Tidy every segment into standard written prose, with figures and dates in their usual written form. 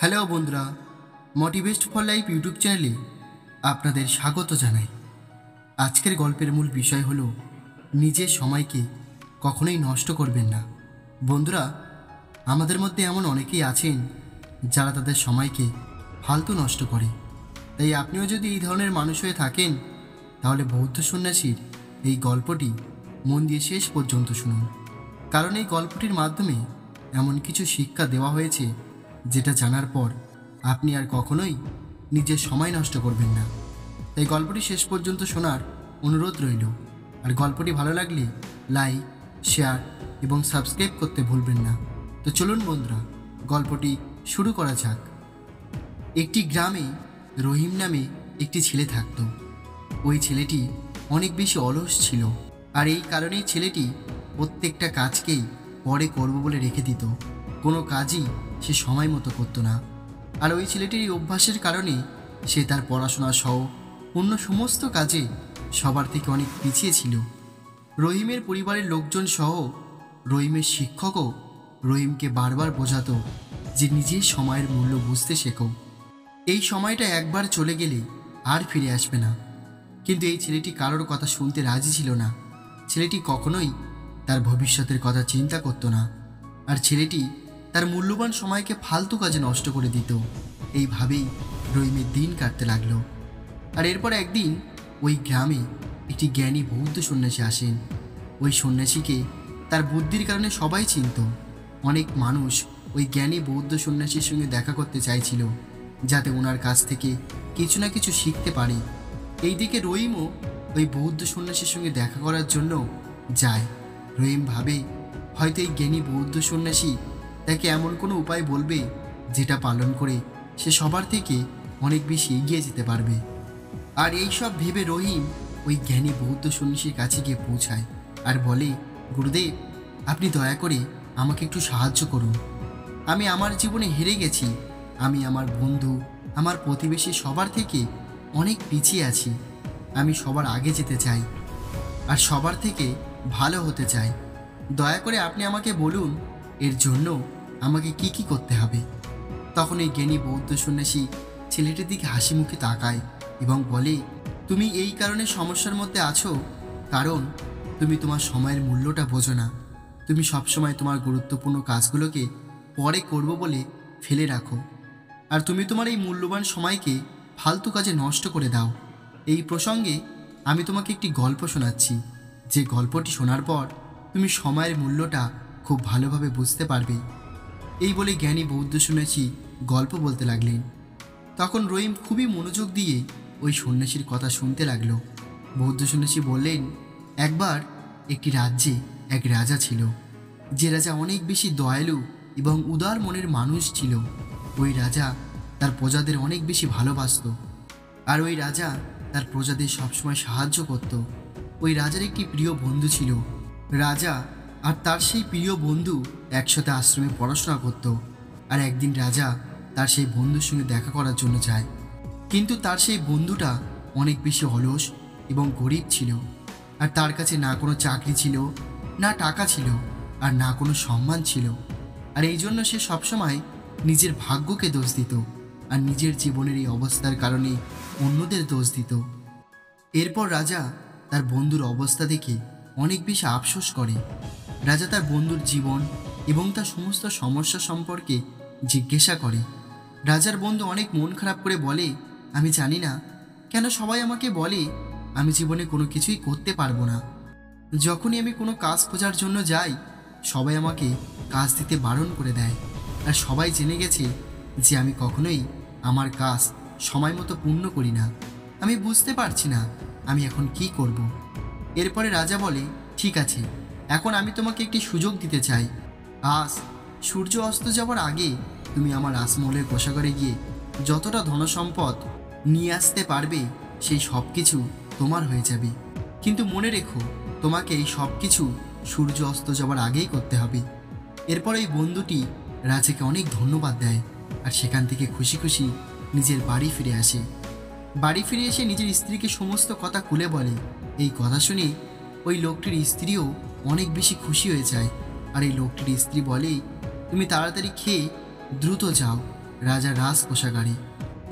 Hello বন্ধুরা, মোটিভেস্ট for life YouTube চ্যানেলে আপনাদের স্বাগত জানাই। আজকের গল্পের মূল বিষয় হলো নিজের সময়কে কখনোই নষ্ট করবেন না। বন্ধুরা, আমাদের মধ্যে এমন অনেকেই আছেন যারা তাদের সময়কে ফালতু নষ্ট করে। তাই আপনিও যদি এই ধরনের মানুষ হয়ে থাকেন তাহলে বৌদ্ধ সন্ন্যাসীর এই গল্পটি মন দিয়ে শেষ পর্যন্ত শুনুন, কারণ এই গল্পটির মাধ্যমে এমন কিছু শিক্ষা দেওয়া হয়েছে যেটা জানার পর আপনি আর কখনোই নিজের সময় নষ্ট করবেন না। তাই গল্পটি শেষ পর্যন্ত শোনার অনুরোধ রইল। আর গল্পটি ভালো লাগলে লাইক, শেয়ার এবং সাবস্ক্রাইব করতে ভুলবেন না। তো চলুন বন্ধুরা, গল্পটি শুরু করা যাক। একটি গ্রামে রহিম নামে একটি ছেলে থাকত। ওই ছেলেটি অনেক বেশি অলস ছিল, আর এই কারণেই ছেলেটি প্রত্যেকটা কাজকেই পরে করব বলে রেখে দিত। কোনো কাজই সে সময় মতো করতো না। আর ওই ছেলেটির এই অভ্যাসের কারণে সে তার পড়াশোনা সহ অন্য সমস্ত কাজে সবার থেকে অনেক পিছিয়ে ছিল। রহিমের পরিবারের লোকজন সহ রহিমের শিক্ষকও রহিমকে বারবার বোঝাতো যে নিজের সময়ের মূল্য বুঝতে শেখো। এই সময়টা একবার চলে গেলে আর ফিরে আসবে না। কিন্তু এই ছেলেটি কারোর কথা শুনতে রাজি ছিল না। ছেলেটি কখনোই তার ভবিষ্যতের কথা চিন্তা করতো না, আর ছেলেটি তার মূল্যবান সময়কে ফালতু কাজে নষ্ট করে দিত। এইভাবেই রহিমের দিন কাটতে লাগলো। আর এরপর একদিন ওই গ্রামে একটি জ্ঞানী বৌদ্ধ সন্ন্যাসী আসেন। ওই সন্ন্যাসীকে তার বুদ্ধির কারণে সবাই চিনত। অনেক মানুষ ওই জ্ঞানী বৌদ্ধ সন্ন্যাসীর সঙ্গে দেখা করতে চাইছিল, যাতে ওনার কাছ থেকে কিছু না কিছু শিখতে পারে। এইদিকে রহিমও ওই বৌদ্ধ সন্ন্যাসীর সঙ্গে দেখা করার জন্য যায়। রহিম ভাবে হয়তো এই জ্ঞানী বৌদ্ধ সন্ন্যাসী তাকে এমন কোনো উপায় বলবে যেটা পালন করে সে সবার থেকে অনেক বেশি এগিয়ে যেতে পারবে। আর এই সব ভেবে রহিম ওই জ্ঞানী বৌদ্ধ সন্ন্যাসীর কাছে গিয়ে পৌঁছায় আর বলে, গুরুদেব, আপনি দয়া করে আমাকে একটু সাহায্য করুন। আমি আমার জীবনে হেরে গেছি। আমি আমার বন্ধু, আমার প্রতিবেশী সবার থেকে অনেক পিছিয়ে আছি। আমি সবার আগে যেতে চাই আর সবার থেকে ভালো হতে চাই। দয়া করে আপনি আমাকে বলুন এর জন্য আমাকে কি কি করতে হবে। তখন এই জ্ঞানী বৌদ্ধ সন্ন্যাসী ছেলেটির দিকে হাসি মুখে তাকায় এবং বলে, তুমি এই কারণে সমস্যার মধ্যে আছো কারণ তুমি তোমার সময়ের মূল্যটা বোঝো না। তুমি সবসময় তোমার গুরুত্বপূর্ণ কাজগুলোকে পরে করব বলে ফেলে রাখো, আর তুমি তোমার এই মূল্যবান সময়কে ফালতু কাজে নষ্ট করে দাও। এই প্রসঙ্গে আমি তোমাকে একটি গল্প শোনাচ্ছি, যে গল্পটি শোনার পর তুমি সময়ের মূল্যটা খুব ভালোভাবে বুঝতে পারবে। এই বলে জ্ঞানী বৌদ্ধ সন্ন্যাসী গল্প বলতে লাগলেন। তখন রহিম খুবই মনোযোগ দিয়ে ওই সন্ন্যাসীর কথা শুনতে লাগলো। বৌদ্ধ সন্ন্যাসী বললেন, একবার একটি রাজ্যে এক রাজা ছিল। যে রাজা অনেক বেশি দয়ালু এবং উদার মনের মানুষ ছিল। ওই রাজা তার প্রজাদের অনেক বেশি ভালোবাসত, আর ওই রাজা তার প্রজাদের সবসময় সাহায্য করত। ওই রাজার একটি প্রিয় বন্ধু ছিল। রাজা আর তার সেই প্রিয় বন্ধু একসাথে আশ্রমে পড়াশোনা করত। আর একদিন রাজা তার সেই বন্ধুর সঙ্গে দেখা করার জন্য যায়, কিন্তু তার সেই বন্ধুটা অনেক বেশি অলস এবং গরিব ছিল। আর তার কাছে না কোনো চাকরি ছিল, না টাকা ছিল, আর না কোনো সম্মান ছিল। আর এই জন্য সে সবসময় নিজের ভাগ্যকে দোষ দিত, আর নিজের জীবনের এই অবস্থার কারণে অন্যদের দোষ দিত। এরপর রাজা তার বন্ধুর অবস্থা দেখে অনেক বেশি আফসোস করে। রাজা তার বন্ধুর জীবন এবং তার সমস্ত সমস্যা সম্পর্কে জিজ্ঞাসা করে। রাজার বন্ধু অনেক মন খারাপ করে বলে, আমি জানি না কেন সবাই আমাকে বলে আমি জীবনে কোনো কিছুই করতে পারবো না। যখনই আমি কোনো কাজ খোঁজার জন্য যাই সবাই আমাকে কাজ দিতে বারণ করে দেয়, আর সবাই জেনে গেছে যে আমি কখনোই আমার কাজ সময় মতো পূর্ণ করি না। আমি বুঝতে পারছি না আমি এখন কি করব। এরপরে রাজা বলে, ঠিক আছে, এখন আমি তোমাকে একটি সুযোগ দিতে চাই। আজ সূর্য অস্ত যাওয়ার আগে তুমি আমার রাজমহলের কোষাগারে গিয়ে যতটা ধনসম্পদ নিয়ে আসতে পারবে সেই সব কিছু তোমার হয়ে যাবে। কিন্তু মনে রেখো, তোমাকে এই সব কিছু সূর্য অস্ত যাওয়ার আগেই করতে হবে। এরপর এই বন্ধুটি রাজাকে অনেক ধন্যবাদ দেয়, আর সেখান থেকে খুশি খুশি নিজের বাড়ি ফিরে আসে। বাড়ি ফিরে এসে নিজের স্ত্রীকে সমস্ত কথা খুলে বলে। এই কথা শুনে ওই লোকটির স্ত্রীও অনেক বেশি খুশি হয়ে যায়। আর এই লোকটির স্ত্রী বলে, তুমি তাড়াতাড়ি খেয়ে দ্রুত যাও, রাজা রাজকোষাগারে।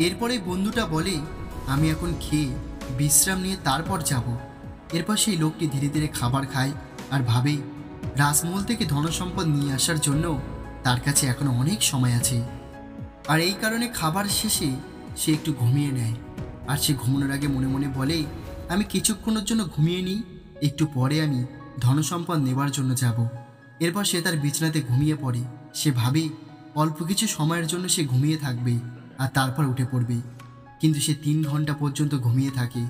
এরপরে বন্ধুটা বলে, আমি এখন খেয়ে বিশ্রাম নিয়ে তারপর যাব। এরপর সেই লোকটি ধীরে ধীরে খাবার খায় আর ভাবে রাজমহল থেকে ধনসম্পদ নিয়ে আসার জন্য তার কাছে এখনো অনেক সময় আছে। আর এই কারণে খাবার শেষে সে একটু ঘুমিয়ে নেয়। আর সে ঘুমানোর আগে মনে মনে বলে, আমি কিছুক্ষণের জন্য ঘুমিয়ে নিই, একটু পরে আমি ধনসম্পদ নেবার জন্য যাব। এরপর সে তার বিছানাতে ঘুমিয়ে পড়ে। সে ভাবে অল্প কিছু সময়ের জন্য সে ঘুমিয়ে থাকবে আর তারপর উঠে পড়বে। কিন্তু সে 3 ঘন্টা পর্যন্ত ঘুমিয়ে থাকে।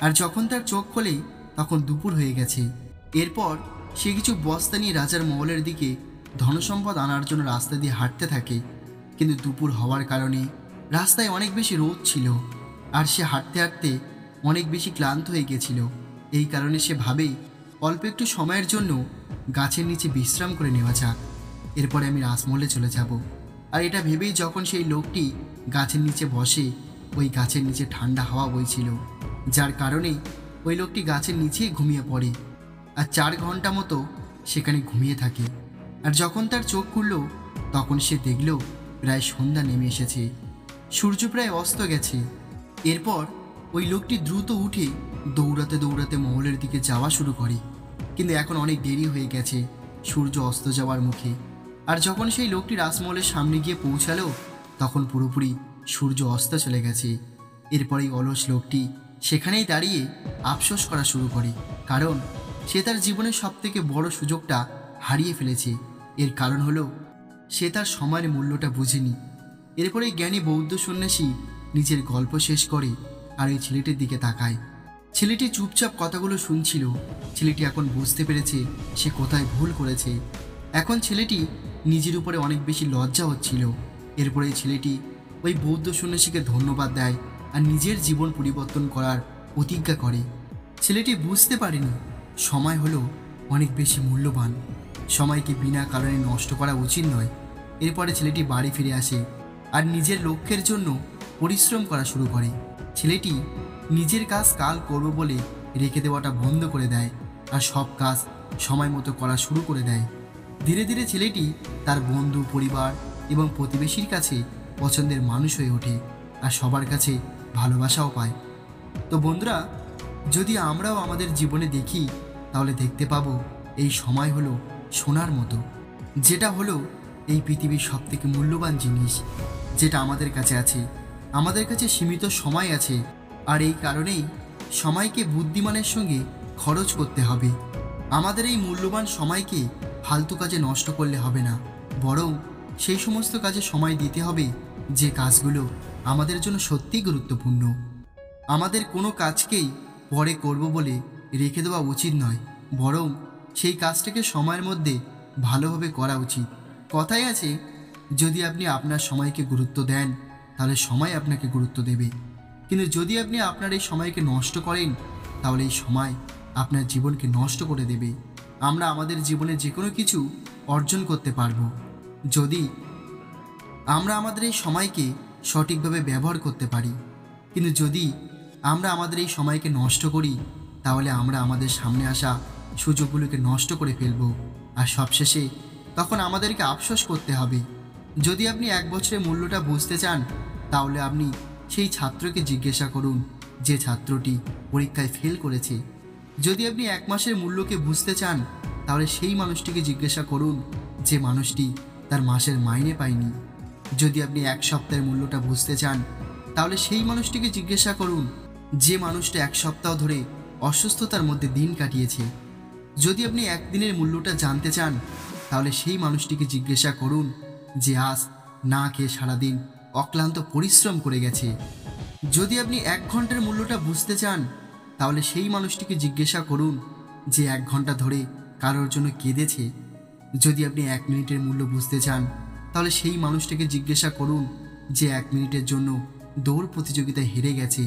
আর যখন তার চোখ খোলে তখন দুপুর হয়ে গেছে। এরপর সে কিছু বস্তা নিয়ে রাজার মহলের দিকে ধনসম্পদ আনার জন্য রাস্তা দিয়ে হাঁটতে থাকে। কিন্তু দুপুর হওয়ার কারণে রাস্তায় অনেক বেশি রোদ ছিল আর সে হাঁটতে হাঁটতে অনেক বেশি ক্লান্ত হয়ে গেছিল। এই কারণে সে ভাবে অল্প একটু সময়ের জন্য গাছের নিচে বিশ্রাম করে নেওয়া যাক, এরপরে আমি রাজমহলে চলে যাব। আর এটা ভেবেই যখন সেই লোকটি গাছের নিচে বসে, ওই গাছের নিচে ঠান্ডা হাওয়া বইছিল, যার কারণে ওই লোকটি গাছের নিচেই ঘুমিয়ে পড়ে আর 4 ঘন্টা মতো সেখানে ঘুমিয়ে থাকে। আর যখন তার চোখ খুলল তখন সে দেখল প্রায় সন্ধ্যা নেমে এসেছে, সূর্য প্রায় অস্ত গেছে। এরপর ওই লোকটি দ্রুত উঠে দৌড়াতে দৌড়াতে মহলের দিকে যাওয়া শুরু করে। কিন্তু এখন অনেক দেরি হয়ে গেছে, সূর্য অস্ত যাওয়ার মুখে। আর যখন সেই লোকটি রাজমহলের সামনে গিয়ে পৌঁছালো তখন পুরোপুরি সূর্য অস্ত চলে গেছে। এরপর এই অলস লোকটি সেখানেই দাঁড়িয়ে আফসোস করা শুরু করে, কারণ সে তার জীবনের সবথেকে বড় সুযোগটা হারিয়ে ফেলেছে। এর কারণ হলো সে তার সময়ের মূল্যটা বুঝেনি। এরপরে জ্ঞানী বৌদ্ধ সন্ন্যাসী নিজের গল্প শেষ করে আর ওই ছেলেটির দিকে তাকায়। ছেলেটি চুপচাপ কথাগুলো শুনছিল। ছেলেটি এখন বুঝতে পেরেছে সে কোথায় ভুল করেছে। এখন ছেলেটি নিজের উপরে অনেক বেশি লজ্জা হচ্ছিল। এরপরে ছেলেটি ওই বৌদ্ধ সন্ন্যাসীকে ধন্যবাদ দেয় আর নিজের জীবন পরিবর্তন করার প্রতিজ্ঞা করে। ছেলেটি বুঝতে পারেনি সময় হলো অনেক বেশি মূল্যবান, সময়কে বিনা কারণে নষ্ট করা উচিত নয়। এরপরে ছেলেটি বাড়ি ফিরে আসে আর নিজের লক্ষ্যের জন্য পরিশ্রম করা শুরু করে। ছেলেটি নিজের কাজ কাল করব বলে রেখে দেওয়াটা বন্ধ করে দেয় আর সব কাজ সময় মতো করা শুরু করে দেয়। ধীরে ধীরে ছেলেটি তার বন্ধু, পরিবার এবং প্রতিবেশীর কাছে পছন্দের মানুষ হয়ে ওঠে আর সবার কাছে ভালোবাসাও পায়। তো বন্ধুরা, যদি আমরাও আমাদের জীবনে দেখি তাহলে দেখতে পাবো এই সময় হলো সোনার মতো, যেটা হলো এই পৃথিবীর সবথেকে মূল্যবান জিনিস যেটা আমাদের কাছে আছে। আমাদের কাছে সীমিত সময় আছে, আর এই কারণেই সময়কে বুদ্ধিমানের সঙ্গে খরচ করতে হবে। আমাদের এই মূল্যবান সময়কে ফালতু কাজে নষ্ট করলে হবে না, বরং সেই সমস্ত কাজে সময় দিতে হবে যে কাজগুলো আমাদের জন্য সত্যিই গুরুত্বপূর্ণ। আমাদের কোনো কাজকেই পরে করব বলে রেখে দেওয়া উচিত নয়, বরং সেই কাজটাকে সময়ের মধ্যে ভালোভাবে করা উচিত। কথাই আছে, যদি আপনি আপনার সময়কে গুরুত্ব দেন তাহলে সময় আপনাকে গুরুত্ব দেবে, কিন্তু যদি আপনি আপনার এই সময়কে নষ্ট করেন তাহলে এই সময় আপনার জীবনকে নষ্ট করে দেবে। আমরা আমাদের জীবনে যে কোনো কিছু অর্জন করতে পারবো যদি আমরা আমাদের এই সময়কে সঠিকভাবে ব্যবহার করতে পারি। কিন্তু যদি আমরা আমাদের এই সময়কে নষ্ট করি তাহলে আমরা আমাদের সামনে আসা সুযোগগুলোকে নষ্ট করে ফেলব, আর সবশেষে তখন আমাদেরকে আফসোস করতে হবে। যদি আপনি 1 বছরের মূল্যটা বুঝতে চান তাহলে আপনি সেই ছাত্রকে জিজ্ঞাসা করুন যে ছাত্রটি পরীক্ষায় ফেল করেছে। যদি আপনি 1 মাসের মূল্যকে বুঝতে চান তাহলে সেই মানুষটিকে জিজ্ঞাসা করুন যে মানুষটি তার মাসের মাইনে পায়নি। যদি আপনি 1 সপ্তাহের মূল্যটা বুঝতে চান তাহলে সেই মানুষটিকে জিজ্ঞাসা করুন যে মানুষটা 1 সপ্তাহ ধরে অসুস্থতার মধ্যে দিন কাটিয়েছে। যদি আপনি 1 দিনের মূল্যটা জানতে চান তাহলে সেই মানুষটিকে জিজ্ঞাসা করুন যে আজ না খেয়ে সারাদিন অক্লান্ত পরিশ্রম করে গেছে। যদি আপনি 1 ঘন্টার মূল্যটা বুঝতে চান তাহলে সেই মানুষটিকে জিজ্ঞাসা করুন যে 1 ঘন্টা ধরে কারোর জন্য কেঁদেছে। যদি আপনি 1 মিনিটের মূল্য বুঝতে চান তাহলে সেই মানুষটাকে জিজ্ঞাসা করুন যে 1 মিনিটের জন্য দৌড় প্রতিযোগিতায় হেরে গেছে।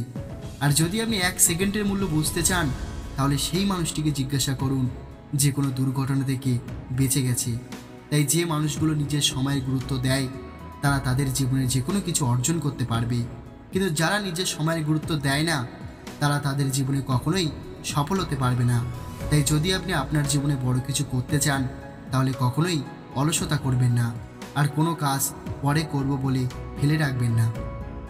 আর যদি আপনি 1 সেকেন্ডের মূল্য বুঝতে চান তাহলে সেই মানুষটিকে জিজ্ঞাসা করুন যে কোনো দুর্ঘটনা থেকে বেঁচে গেছে। তাই যে মানুষগুলো নিজের সময়ের গুরুত্ব দেয় তারা তাদের জীবনে যে কোনো কিছু অর্জন করতে পারবে, কিন্তু যারা নিজের সময়ের গুরুত্ব দেয় না তারা তাদের জীবনে কখনোই সফল হতে পারবে না। তাই যদি আপনি আপনার জীবনে বড় কিছু করতে চান তাহলে কখনোই অলসতা করবেন না। আর কোনো কাজ পরে করব বলে ফেলে রাখবেন না।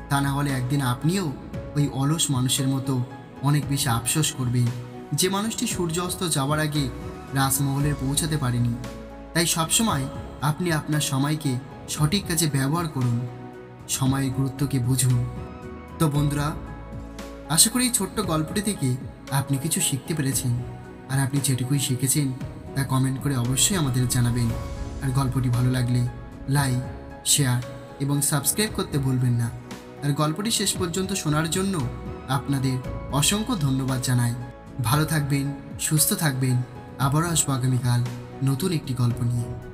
তা না হলে একদিন আপনিও ওই অলস মানুষের মতো অনেক বেশি আফসোস করবেন, যে মানুষটি সূর্য অস্ত যাওয়ার আগে রাজমহলে পৌঁছাতে পারেনি। তাই সবসময় আপনি আপনার সময়কে সঠিক কাজে ব্যবহার করুন, সময়ের গুরুত্বকে বুঝুন। তো বন্ধুরা, আশা করি এই ছোট্ট গল্পটি থেকে আপনি কিছু শিখতে পেরেছেন। আর আপনি যেটুকুই শিখেছেন তা কমেন্ট করে অবশ্যই আমাদের জানাবেন। আর গল্পটি ভালো লাগলে লাইক, শেয়ার এবং সাবস্ক্রাইব করতে ভুলবেন না। আর গল্পটি শেষ পর্যন্ত শোনার জন্য আপনাদের অসংখ্য ধন্যবাদ জানাই। ভালো থাকবেন, সুস্থ থাকবেন। আবারও আসবো আগামীকাল নতুন একটি গল্প নিয়ে।